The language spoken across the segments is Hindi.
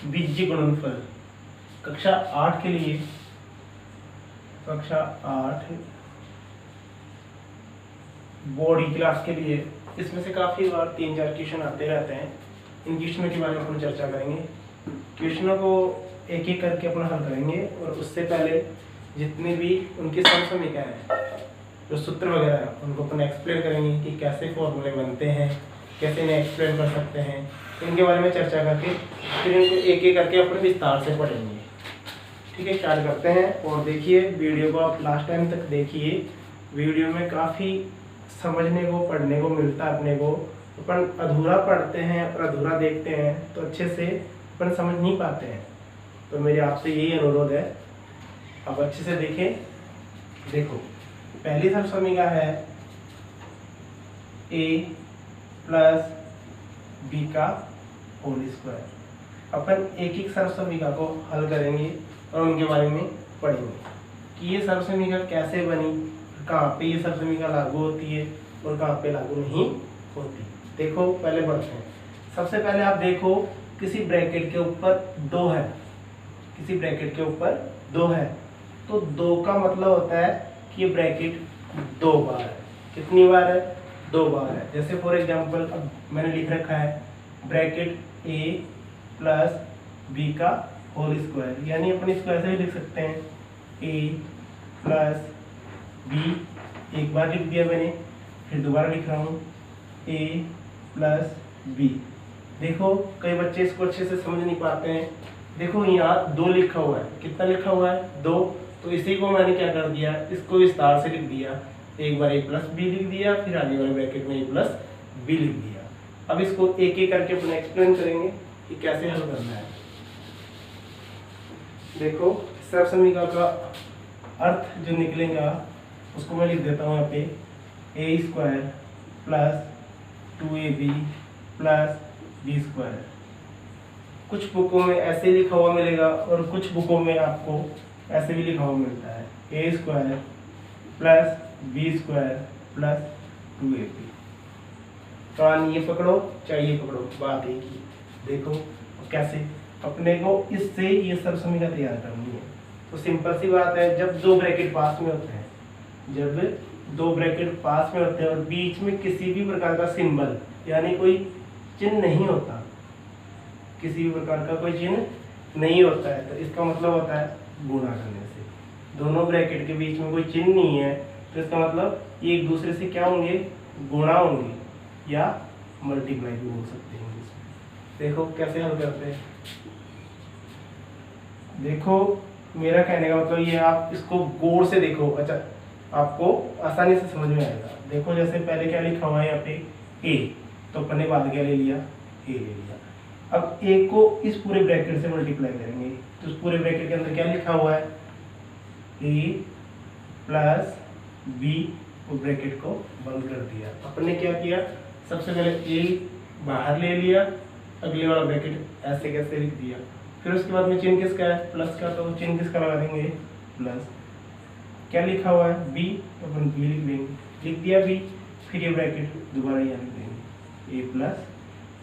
बीजीय गुणनफल कक्षा 8 के लिए, कक्षा 8 बोर्ड की क्लास के लिए इसमें से काफ़ी बार 3-4 क्वेश्चन आते रहते हैं। इन क्वेश्चनों के बारे में अपन चर्चा करेंगे। क्वेश्चनों को एक एक करके अपन हल करेंगे और उससे पहले जितने भी उनकी समसमीकरण है, जो सूत्र वगैरह है, उनको अपन एक्सप्लेन करेंगे कि कैसे फॉर्मूले बनते हैं, कैसे इन्हें एक्सप्लेन कर सकते हैं। इनके बारे में चर्चा करके फिर इनको एक एक करके अपन विस्तार से पढ़ेंगे। ठीक है, स्टार्ट करते हैं। और देखिए वीडियो को आप लास्ट टाइम तक देखिए। वीडियो में काफ़ी समझने को, पढ़ने को मिलता है अपने को। अपन अधूरा पढ़ते हैं और अधूरा देखते हैं तो अच्छे से अपन समझ नहीं पाते हैं। तो मेरे आपसे यही अनुरोध है, आप अच्छे से देखें। देखो, पहली समसमीकरण है a प्लस b का होल स्क्वायर। अपन एक एक समसमीकरण को हल करेंगे और उनके बारे में पढ़ेंगे कि ये समसमीकरण कैसे बनी, कहाँ पे ये समसमीकरण लागू होती है और कहाँ पे लागू नहीं होती। देखो, पहले बढ़ते हैं। सबसे पहले आप देखो, किसी ब्रैकेट के ऊपर 2 है, किसी ब्रैकेट के ऊपर 2 है, तो 2 का मतलब होता है कि ये ब्रैकेट 2 बार है। कितनी बार है? 2 बार है। जैसे फॉर एग्जांपल अब मैंने लिख रखा है ब्रैकेट a प्लस b का होल स्क्वायर, यानी अपन इसको ऐसे ही लिख सकते हैं a प्लस b, एक बार लिख दिया मैंने, फिर दोबारा लिख रहा हूँ a प्लस b। देखो, कई बच्चे इसको अच्छे से समझ नहीं पाते हैं। देखो, यहाँ 2 लिखा हुआ है, कितना लिखा हुआ है? 2। तो इसी को मैंने क्या कर दिया, इसको विस्तार से लिख दिया। एक बार a प्लस बी लिख दिया, फिर आगे वाले ब्रैकेट में a प्लस बी लिख दिया। अब इसको एक एक करके अपन एक्सप्लेन करेंगे कि कैसे हल करना है। देखो, समसमीकरण का अर्थ जो निकलेगा उसको मैं लिख देता हूँ यहाँ पे a square plus 2ab plus b square. कुछ बुकों में ऐसे लिखा हुआ मिलेगा और कुछ बुकों में आपको ऐसे भी लिखा हुआ मिलता है a square plus b square plus 2ab। तो ये पकड़ो चाहे ये पकड़ो, बात एक ही। देखो कैसे अपने को इससे ये सब समीकरण तैयार करनी है। तो सिंपल सी बात है, जब 2 ब्रैकेट पास में होते हैं, जब 2 ब्रैकेट पास में होते हैं और बीच में किसी भी प्रकार का सिंबल यानी कोई चिन्ह नहीं होता, किसी भी प्रकार का कोई चिन्ह नहीं होता है, तो इसका मतलब होता है गुणा करने से। दोनों ब्रैकेट के बीच में कोई चिन्ह नहीं है तो इसका मतलब ये एक दूसरे से क्या होंगे? गुणा होंगे या मल्टीप्लाई भी हो सकते हैं। देखो कैसे हल करते हैं। देखो, मेरा कहने का मतलब ये, आप इसको गौर से देखो, अच्छा आपको आसानी से समझ में आएगा। देखो, जैसे पहले क्या लिखा हुआ है यहाँ पे a, तो अपन ने बाद क्या ले लिया? a ले लिया। अब a को इस पूरे ब्रैकेट से मल्टीप्लाई करेंगे तो उस पूरे ब्रैकेट के अंदर क्या लिखा हुआ है? a प्लस b, वो ब्रैकेट को बंद कर दिया। अपन ने क्या किया? सबसे पहले a बाहर ले लिया, अगले वाला ब्रैकेट ऐसे कैसे लिख दिया। फिर उसके बाद में चिन्ह किसका है? प्लस का, तो चिन्ह किसका लगा देंगे? प्लस। क्या लिखा हुआ है? b, तो अपन b लिख देंगे, लिख दिया b, फिर ये ब्रैकेट दोबारा यहाँ लिख देंगे a प्लस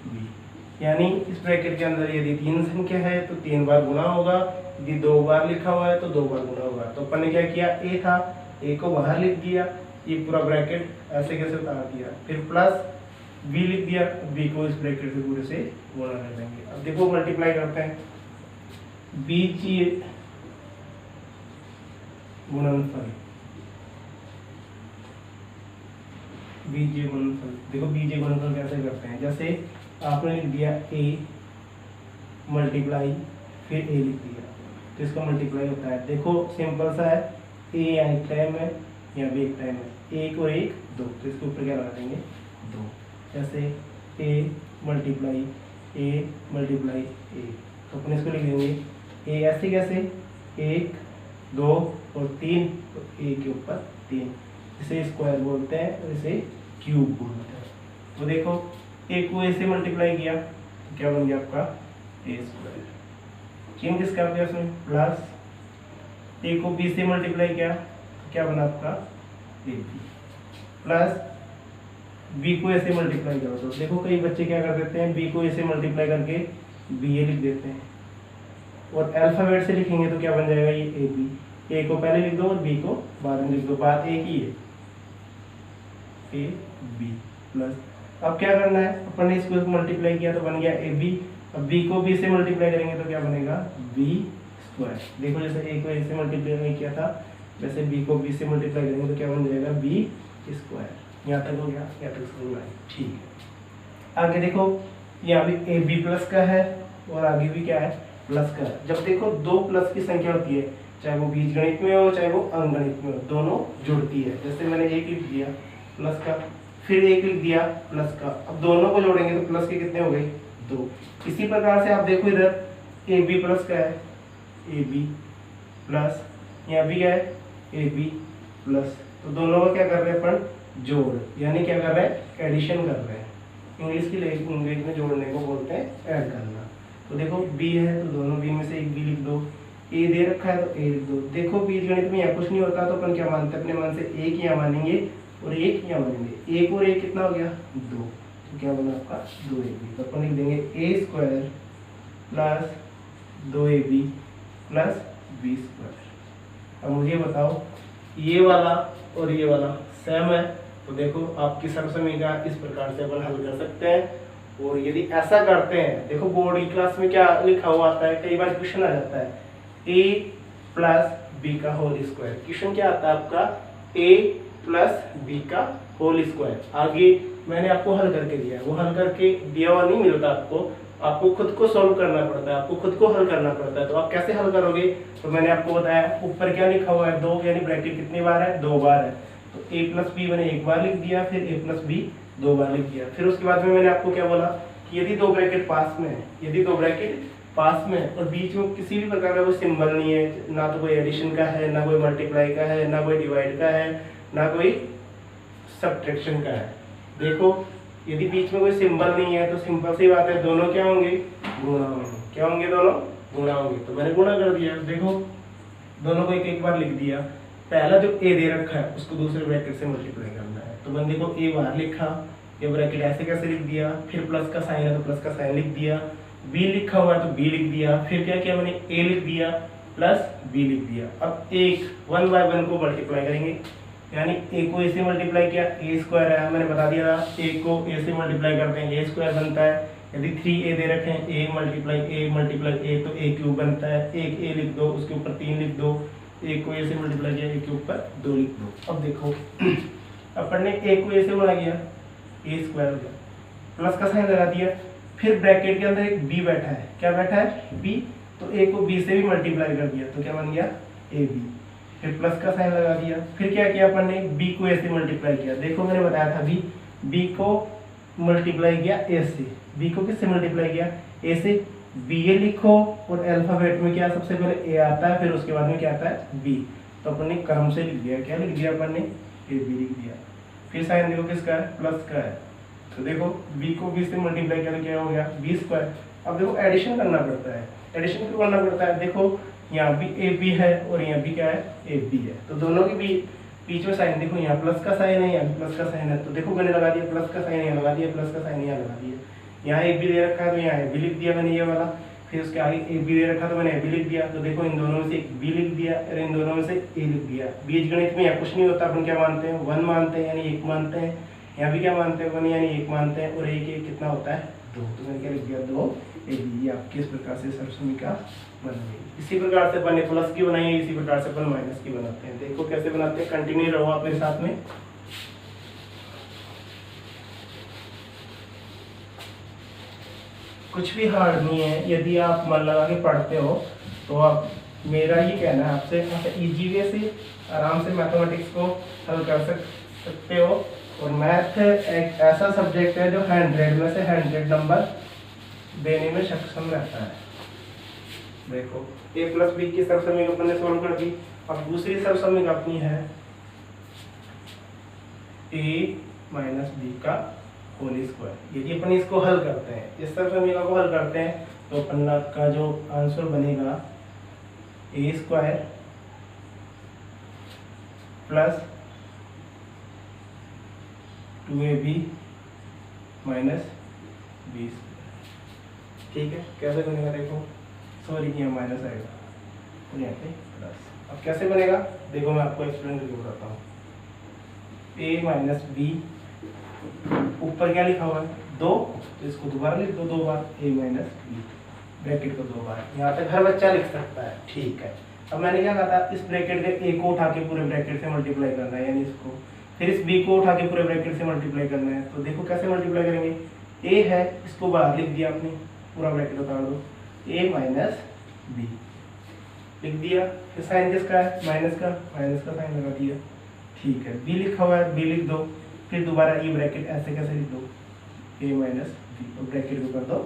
b। यानी इस ब्रैकेट के अंदर यदि 3 संख्या है तो 3 बार गुणा होगा, यदि 2 बार लिखा हुआ है तो 2 बार गुणा होगा। तो अपन ने क्या किया? a था, a को बाहर लिख दिया, ये पूरा ब्रैकेट ऐसे कैसे उतार दिया, फिर प्लस b लिख दिया, b को इस ब्रैकेट से पूरे से गुणा कर देंगे। अब देखो मल्टीप्लाई करते हैं, बीजीय गुणनफल, बीजीय गुणनफल। देखो बीजीय गुणनफल कैसे करते हैं, जैसे आपने लिख दिया a मल्टीप्लाई फिर a लिख दिया तो इसका मल्टीप्लाई होता है। देखो सिंपल सा है, a यहाँ एक टाइम है, यहाँ भी एक टाइम है, 1 और 1 2, तो इसके ऊपर क्या लगा देंगे? 2। जैसे a मल्टीप्लाई a, तो अपन इसको लिख देंगे a ऐसे कैसे? 1 2 और 3, तो a के ऊपर 3। इसे स्क्वायर बोलते हैं और इसे क्यूब बोलते हैं। तो देखो a को a से मल्टीप्लाई किया तो क्या बन गया आपका? a square. चिन्ह किसका आ गया इसमें? प्लस। a को b से मल्टीप्लाई किया तो क्या बना आपका? ab प्लस b को a से मल्टीप्लाई करो। तो देखो कई बच्चे क्या कर देते हैं, b को a से मल्टीप्लाई करके ba लिख देते हैं, और अल्फाबेट से लिखेंगे तो क्या बन जाएगा ये ए बी, ए को पहले लिख दो और बी को बाद में लिख दो, बात एक ही है, ए बी प्लस, अब क्या करना है, अपन ने इसको मल्टीप्लाई किया तो बन गया ए बी, अब बी को बी से मल्टीप्लाई करेंगे तो क्या बनेगा बी स्क्वायर। देखो जैसे ए को ए से मल्टीप्लाई किया था वैसे बी को बी से मल्टीप्लाई करेंगे तो क्या बन जाएगा बी स्क्वायर। यहाँ तक हो गया, यहाँ तक समझ में आई, ठीक है। आगे देखो यहाँ भी ए बी प्लस का है और आगे भी क्या है प्लस का है। जब देखो दो प्लस की संख्या होती है, चाहे वो बीजगणित में हो चाहे वो अंकगणित में हो, दोनों जुड़ती है। जैसे मैंने एक लिख दिया प्लस का, फिर एक लिख दिया प्लस का, अब दोनों को जोड़ेंगे तो प्लस के कितने हो गए दो। इसी प्रकार से आप देखो इधर ए बी प्लस का है, ए बी प्लस, यहाँ भी क्या है ए बी प्लस, तो दोनों को क्या कर रहे हैं अपन जोड़, यानी क्या कर रहे हैं एडिशन कर रहे हैं। इंग्लिश की लैंग्वेज में जोड़ने को बोलते हैं ऐड करना। तो देखो बी है तो दोनों बी में से एक बी लिख दो, ए दे रखा है तो ए लिख दो। देखो बीजगणित में यहाँ कुछ नहीं होता तो अपन क्या मानते हैं अपने मन से, एक यहाँ मानेंगे और एक यहाँ मानेंगे, एक और एक कितना हो गया दो, तो क्या बना आपका दो ए बी। तो अपन लिख देंगे ए स्क्वायर प्लस दो a b plus b square. अब मुझे बताओ ये वाला और ये वाला सेम है, तो देखो आपकी सर्वसमीकरण का इस प्रकार से अपन हल कर सकते हैं। और यदि ऐसा करते हैं, देखो बोर्ड की क्लास में क्या लिखा हुआ आता है, कई बार क्वेश्चन आ जाता है a प्लस बी का होल स्क्वायर। क्वेश्चन क्या आता है आपका a प्लस बी का होल स्क्वायर। आगे मैंने आपको हल करके दिया है, वो हल करके दिया हुआ नहीं मिलता आपको, आपको खुद को सॉल्व करना पड़ता है, आपको खुद को हल करना पड़ता है। तो आप कैसे हल करोगे, तो मैंने आपको बताया ऊपर क्या लिखा हुआ है दो, यानी ब्रैकेट कितनी बार है दो बार है, तो a प्लस बी मैंने एक बार लिख दिया, फिर a प्लस बी दो बार लिख दिया। फिर उसके बाद में मैंने आपको क्या बोला कि यदि दो ब्रैकेट पास में है, यदि दो ब्रैकेट पास में और बीच में किसी भी प्रकार का कोई सिंबल नहीं है, ना तो कोई एडिशन का है, ना कोई मल्टीप्लाई का है, ना कोई डिवाइड का है, ना कोई सब्ट्रैक्शन का है। देखो यदि बीच में कोई सिंबल नहीं है तो सिंपल सी बात है दोनों क्या होंगे गुणा होंगे, क्या होंगे दोनों गुणा होंगे। तो मैंने गुणा कर दिया, देखो दोनों को एक एक बार लिख दिया। पहला जो ए दे रखा है उसको दूसरे ब्रैकेट से मल्टीप्लाई करना है, तो मैंने देखो ए बाहर लिखा, ये ब्रैकेट ऐसे कैसे लिख दिया, फिर प्लस का साइन है तो प्लस का साइन लिख दिया, बी लिखा हुआ है तो बी लिख दिया, फिर क्या किया मैंने ए लिख दिया प्लस बी लिख दिया। अब एक वन बाय वन को मल्टीप्लाई करेंगे, यानी ए को ए से मल्टीप्लाई किया, ए स्क्वायर है मैंने बता दिया था, ए को ए से मल्टीप्लाई करते हैं ए स्क्वायर बनता है। यदि 3a दे रखे हैं ए मल्टीप्लाई ए तो ए क्यूब बनता है, एक ए लिख दो उसके ऊपर 3 लिख दो, ए को ए से मल्टीप्लाई किया ए के ऊपर 2 लिख दो। अब देखो अपन ने ए को ए से गुणा किया ए स्क्वायर हो गया, प्लस का साइन लगा दिया, फिर ब्रैकेट के अंदर एक बी बैठा है, क्या बैठा है बी, तो ए को बी से भी मल्टीप्लाई कर दिया तो क्या बन गया ए बी, फिर प्लस का साइन लगा दिया, फिर क्या किया अपन ने बी को ए से मल्टीप्लाई किया। देखो मैंने बताया था बी को मल्टीप्लाई किया ए से, बी को किससे मल्टीप्लाई किया ए से, बी ए लिखो और अल्फाबेट में क्या सबसे पहले ए आता है फिर उसके बाद में क्या आता है बी, तो अपन ने क्रम से लिख दिया, क्या लिख दिया अपन ने ए बी लिख दिया। फिर साइन देखो किसका है प्लस का है, तो देखो बी को बी से मल्टीप्लाई किया तो क्या हो गया बी स्क्वायर। अब देखो एडिशन करना पड़ता है, एडिशन क्यों करना पड़ता है, देखो यहाँ भी ए बी है और यहाँ भी क्या है ए बी है, तो दोनों के बीच में साइन देखो यहाँ प्लस का साइन है यहाँ प्लस का साइन है, तो देखो मैंने लगा दिया प्लस का साइन यहाँ लगा दिया, प्लस का साइन यहाँ लगा दिया, यहाँ ए बी दे रखा है तो यहाँ ए बी लिख दिया मैंने ये वाला, फिर उसके आगे ए बी दे रखा तो मैंने ए बी लिख दिया, तो देखो इन दोनों में से एक बी लिख दिया और इन दोनों में से ए लिख दिया। बीजगणित में यहाँ कुछ नहीं होता, अपन क्या मानते हैं 1 मानते हैं यानी 1 मानते हैं, यहाँ भी क्या मानते हैं 1 यानी 1 मानते हैं, और एक कितना होता है 2, तो मैंने क्या लिख दिया 2 ए बी। ये आपकी इस प्रकार से सर्वसमीकरण बन गई। इसी प्रकार से अपन ने प्लस की बनाई है, इसी प्रकार से अपन माइनस की बनाते हैं। देखो कैसे बनाते हैं, कंटिन्यू रहो आप मेरे साथ में। कुछ भी हार्ड नहीं है, यदि आप मन लगा के पढ़ते हो तो आप, मेरा ये कहना है आपसे, इजी वे से आराम से मैथमेटिक्स को हल कर सकते हो। और मैथ एक ऐसा सब्जेक्ट है जो 100 में से 100 नंबर देने में सक्षम रहता है। देखो a प्लस बी की सर्वसमीकरण अपन ने सोल्व कर दी। अब दूसरी सर्वसमीकरण अपनी है a माइनस बी का होल स्क्वायर। यदि अपन इसको हल करते हैं, इस सर्वसमीकरण को हल करते हैं, तो अपन का जो आंसर बनेगा a square plus 2ab minus b square. ठीक है, कैसे बनेगा देखो, सॉरी यहाँ माइनस आएगा और यहाँ पे प्लस। अब कैसे बनेगा देखो, मैं आपको एक्सप्लेन करके बताता हूँ। a माइनस बी, ऊपर क्या लिखा हुआ है 2, तो इसको दोबारा लिख दो 2 बार, a माइनस बी, ब्रैकेट को 2 बार। यहाँ तक हर बच्चा लिख सकता है, ठीक है। अब मैंने क्या कहा था, इस ब्रैकेट के a को उठा के पूरे ब्रैकेट से मल्टीप्लाई करना है, यानी इसको, फिर इस b को उठा के पूरे ब्रैकेट से मल्टीप्लाई करना है। तो देखो कैसे मल्टीप्लाई करेंगे, a है इसको बाहर लिख दिया आपने, पूरा ब्रैकेट उतार दो, a माइनस बी लिख दिया, फिर साइन किसका है माइनस का साइन लगा दिया, ठीक है। b लिखा हुआ है, b लिख दो, फिर दोबारा ये ब्रैकेट ऐसे कैसे लिख दो, a माइनस बी, और ब्रैकेट को कर दो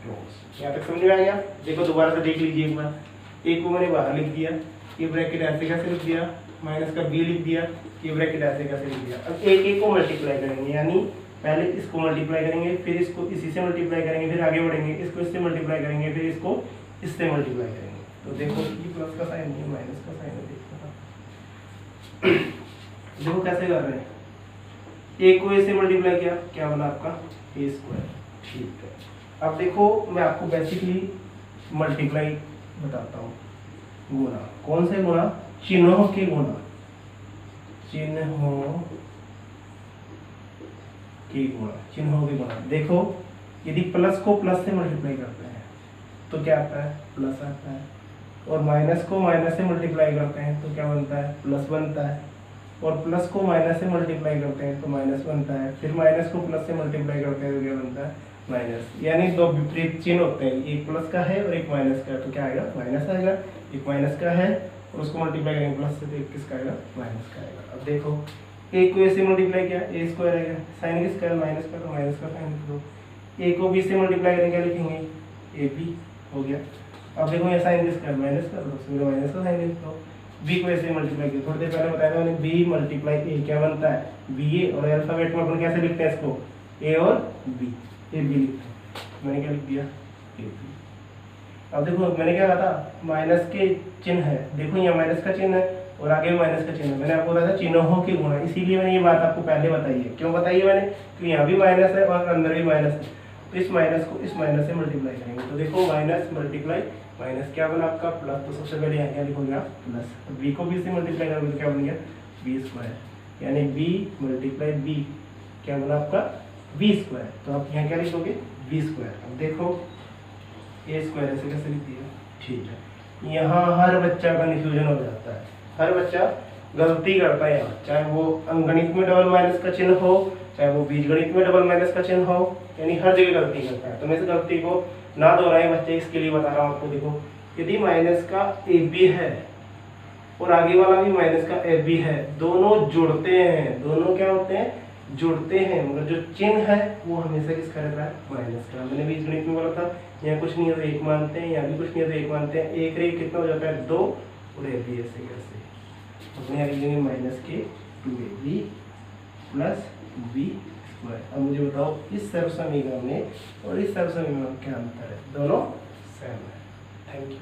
क्लोज। यहाँ तक समझ में आ गया। देखो दोबारा से देख लीजिए एक बार, a को मैंने बाहर लिख दिया, ये ब्रैकेट ऐसे कैसे लिख दिया, माइनस का b लिख दिया, ये ब्रैकेट ऐसे कैसे लिख दिया। अब एक को मल्टीप्लाई करेंगे, यानी पहले इसको मल्टीप्लाई करेंगे, फिर इसको इसी से मल्टीप्लाई करेंगे, फिर आगे बढ़ेंगे, इसको इससे मल्टीप्लाई करेंगे, फिर इसको इससे मल्टीप्लाई करेंगे। तो देखो ये प्लस का साइन नहीं है, माइनस का साइन है, देखो कैसे कर रहे हैं। a को a से मल्टीप्लाई किया, क्या बना आपका a स्क्वायर, ठीक है। अब देखो मैं आपको बेसिकली मल्टीप्लाई बताता हूँ, गुणा, कौन से गुणा, चिन्हों के गुणा, चिन्हों के गुणा। देखो यदि प्लस को प्लस से मल्टीप्लाई करते हैं तो क्या आता है, प्लस आता है, और माइनस को माइनस से मल्टीप्लाई करते हैं तो क्या बनता है, प्लस बनता है, और प्लस को माइनस से मल्टीप्लाई करते हैं तो माइनस बनता है, फिर माइनस को प्लस से मल्टीप्लाई करते हैं तो क्या बनता है, माइनस। यानी दो विपरीत चिन्ह होते हैं, एक प्लस का है और एक माइनस का है, तो क्या आएगा, माइनस आएगा। एक माइनस का है और उसको मल्टीप्लाई करेंगे प्लस से, तो एक किसका आएगा, माइनस का आएगा। अब देखो a को a से मल्टीप्लाई किया, a स्क्वायर आएगा, साइन किसका है, माइनस का, तो माइनस का साइन लिख दो। a को b से मल्टीप्लाई करेंगे, क्या लिखेंगे, ab हो गया। अब देखो ये साइन किसका है, माइनस का, तो उसमें माइनस का साइन लिख दो। b को a से मल्टीप्लाई किया, थोड़ी देर पहले बताया था मैंने, b मल्टीप्लाई a क्या बनता है, ba, और अल्फाबेट में अपन कैसे लिखते हैं इसको, a और b, a b लिखते हैं, मैंने क्या लिख दिया, a b। अब देखो मैंने क्या कहा था, माइनस के चिन्ह है, देखो यहाँ माइनस का चिन्ह है और आगे भी माइनस का चिन्ह है। मैंने आपको बताया था चिन्हों के गुणा, इसीलिए मैंने ये बात आपको पहले बताई है। क्यों बताई है मैंने, क्योंकि यहाँ भी माइनस है और अंदर भी माइनस है, तो इस माइनस को इस माइनस से मल्टीप्लाई करेंगे। तो देखो माइनस मल्टीप्लाई माइनस क्या बना आपका, प्लस। तो सबसे पहले यहाँ क्या लिखोगे आप, प्लस। बी को बी से मल्टीप्लाई करोगे तो क्या बन गया, बी स्क्वायर, यानी बी मल्टीप्लाई बी क्या बना आपका, बी स्क्वायर। तो आप यहाँ क्या लिखोगे, बी स्क्वायर। अब देखो ए स्क्वायर ऐसे कैसे लिख दिया, ठीक है। यहाँ हर बच्चा कन्फ्यूजन हो जाता है, हर बच्चा गलती करता है यहाँ, चाहे वो अंकगणित में डबल माइनस का चिन्ह हो, चाहे वो बीजगणित में डबल माइनस का चिन्ह हो, यानी हर जगह गलती करता है। तो मैं इस गलती को ना दोहराए बच्चे, इसके लिए बता रहा हूँ आपको। देखो यदि माइनस का ए बी है और आगे वाला भी माइनस का ए बी है, दोनों जुड़ते हैं, दोनों क्या होते हैं, जुड़ते हैं, मगर जो चिन्ह है वो हमेशा किसका रहता है, माइनस का। मैंने बीजगणित में बोला था, यहाँ कुछ नहीं है तो एक मानते हैं, यहाँ भी कुछ नहीं है तो एक मानते हैं, एक रे कितना हो जाता है, 2, और ए बी ऐसे कैसे, अपने यहाँ लिखेंगे माइनस के 2ab प्लस बी स्क्वायर। अब मुझे बताओ इस सर्वसमीकरण में और इस सर्वसमीकरण में क्या अंतर है, दोनों सेम है। Thank you.